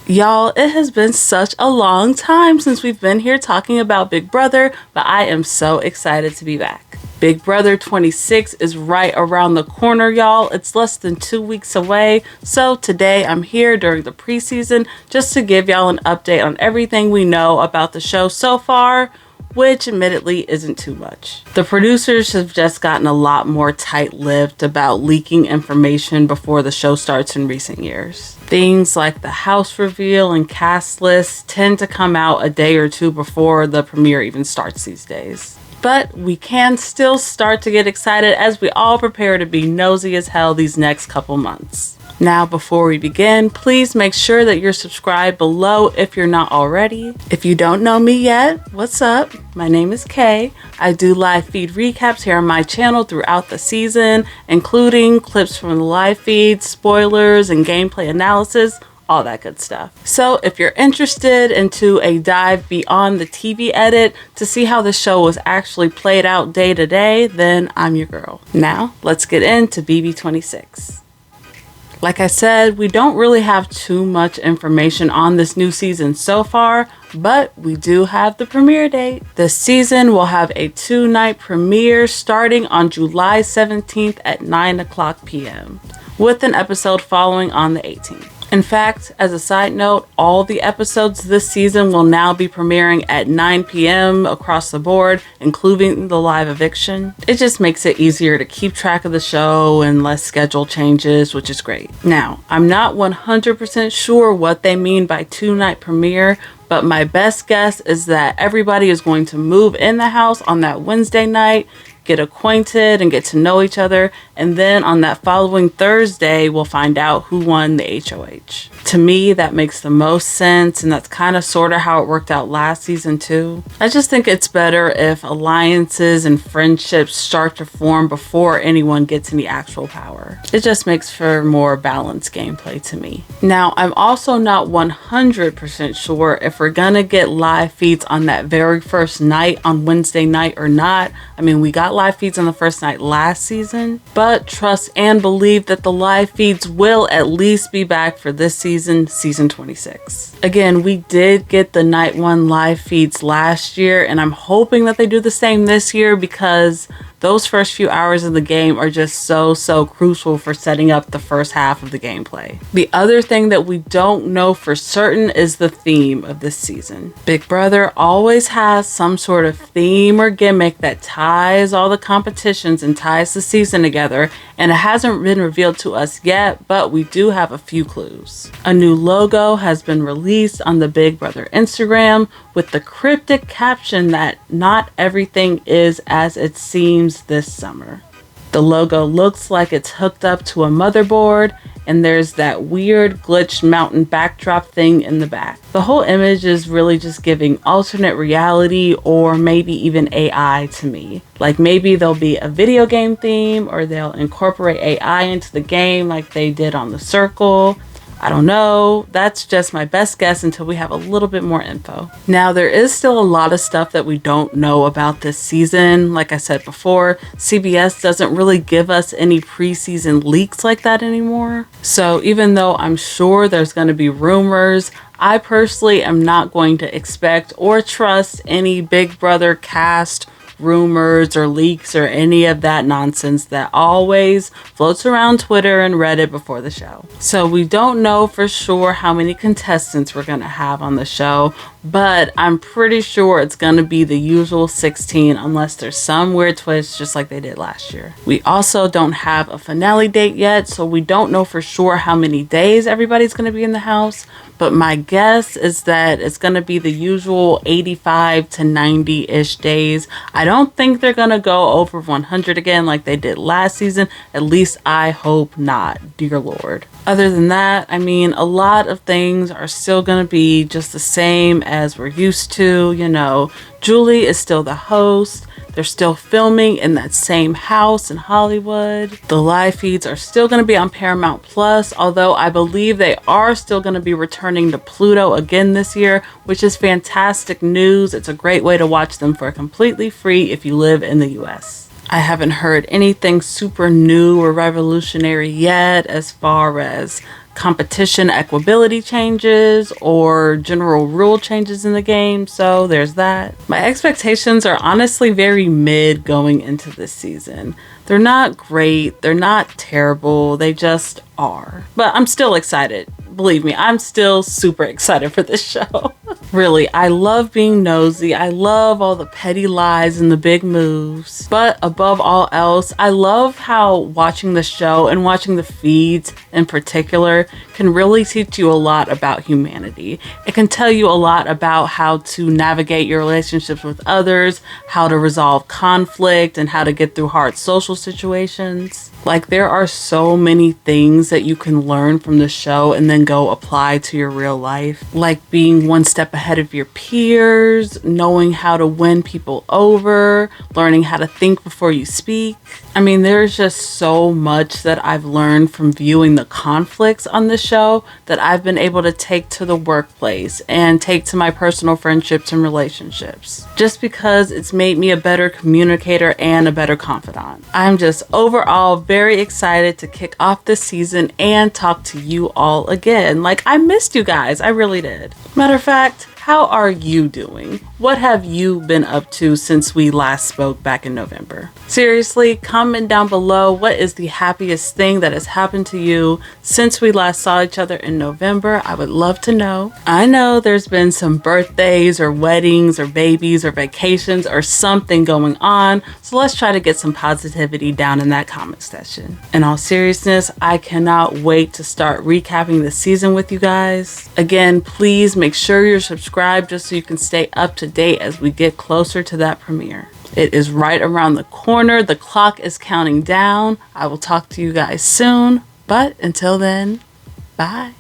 Y'all, it has been such a long time since we've been here talking about Big Brother, but I am so excited to be back. Big Brother 26 is right around the corner, y'all. It's less than 2 weeks away. So today I'm here during the preseason just to give y'all an update on everything we know about the show so far, which admittedly isn't too much. The producers have just gotten a lot more tight-lipped about leaking information before the show starts in recent years. Things like the house reveal and cast lists tend to come out a day or two before the premiere even starts these days. But we can still start to get excited as we all prepare to be nosy as hell these next couple months. Now, before we begin, please make sure that you're subscribed below if you're not already. If you don't know me yet, what's up? My name is Kay. I do live feed recaps here on my channel throughout the season, including clips from the live feed, spoilers, and gameplay analysis, all that good stuff. So if you're interested into a dive beyond the TV edit to see how the show was actually played out day to day, then I'm your girl. Now, let's get into BB26. Like I said, we don't really have too much information on this new season so far, but we do have the premiere date. The season will have a 2-night premiere starting on July 17th at 9:00 p.m. with an episode following on the 18th. In fact, as a side note, all the episodes this season will now be premiering at 9 p.m. across the board, including the live eviction. It just makes it easier to keep track of the show and less schedule changes, which is great. Now, I'm not 100% sure what they mean by 2-night premiere, but my best guess is that everybody is going to move in the house on that Wednesday night, get acquainted and get to know each other, and then on that following Thursday we'll find out who won the HOH. To me, that makes the most sense, and that's kind of sort of how it worked out last season too. I just think it's better if alliances and friendships start to form before anyone gets any actual power. It just makes for more balanced gameplay to me. Now, I'm also not 100% sure if we're gonna get live feeds on that very first night on Wednesday night or not. I mean, we got live feeds on the first night last season, but trust and believe that the live feeds will at least be back for this season 26. Again, we did get the night 1 live feeds last year, and I'm hoping that they do the same this year because those first few hours of the game are just so crucial for setting up the first half of the gameplay. The other thing that we don't know for certain is the theme of this season. Big Brother always has some sort of theme or gimmick that ties all the competitions and ties the season together, and it hasn't been revealed to us yet, but we do have a few clues. A new logo has been released on the Big Brother Instagram with the cryptic caption that not everything is as it seems this summer. The logo looks like it's hooked up to a motherboard, and there's that weird glitched mountain backdrop thing in the back. The whole image is really just giving alternate reality or maybe even AI to me. Like maybe there'll be a video game theme, or they'll incorporate AI into the game like they did on The Circle. I don't know. That's just my best guess until we have a little bit more info. Now, there is still a lot of stuff that we don't know about this season. Like I said before, CBS doesn't really give us any preseason leaks like that anymore. So even though I'm sure there's going to be rumors, I personally am not going to expect or trust any Big Brother cast rumors or leaks or any of that nonsense that always floats around Twitter and Reddit before the show. So we don't know for sure how many contestants we're gonna have on the show, but I'm pretty sure it's gonna be the usual 16 unless there's some weird twist just like they did last year. We also don't have a finale date yet, so we don't know for sure how many days everybody's gonna be in the house, but my guess is that it's gonna be the usual 85 to 90-ish days. I don't think they're gonna go over 100 again like they did last season. At least I hope not, dear Lord. Other than that, I mean, a lot of things are still gonna be just the same as we're used to. You know, Julie is still the host. They're still filming in that same house in Hollywood. The live feeds are still going to be on Paramount Plus, although I believe they are still going to be returning to Pluto again this year, which is fantastic news. It's a great way to watch them for completely free if you live in the US. I haven't heard anything super new or revolutionary yet as far as competition equability changes or general rule changes in the game, so there's that. My expectations are honestly very mid going into this season. They're not great, they're not terrible, they just are. But I'm still excited. Believe me, I'm still super excited for this show. Really, I love being nosy. I love all the petty lies and the big moves. But above all else, I love how watching the show and watching the feeds in particular can really teach you a lot about humanity. It can tell you a lot about how to navigate your relationships with others, how to resolve conflict, and how to get through hard social situations. Like, there are so many things that you can learn from the show and then go apply to your real life. Like being one step ahead of your peers, knowing how to win people over, learning how to think before you speak. I mean, there's just so much that I've learned from viewing the conflicts on the show that I've been able to take to the workplace and take to my personal friendships and relationships. Just because it's made me a better communicator and a better confidant. I'm just overall very excited to kick off this season and talk to you all again. Like, I missed you guys. I really did. Matter of fact, how are you doing? What have you been up to since we last spoke back in November? Seriously, comment down below what is the happiest thing that has happened to you since we last saw each other in November. I would love to know. I know there's been some birthdays or weddings or babies or vacations or something going on, so let's try to get some positivity down in that comment section. In all seriousness, I cannot wait to start recapping the season with you guys. Again, please make sure you're subscribed just so you can stay up to date as we get closer to that premiere. It is right around the corner. The clock is counting down. I will talk to you guys soon, but until then, bye.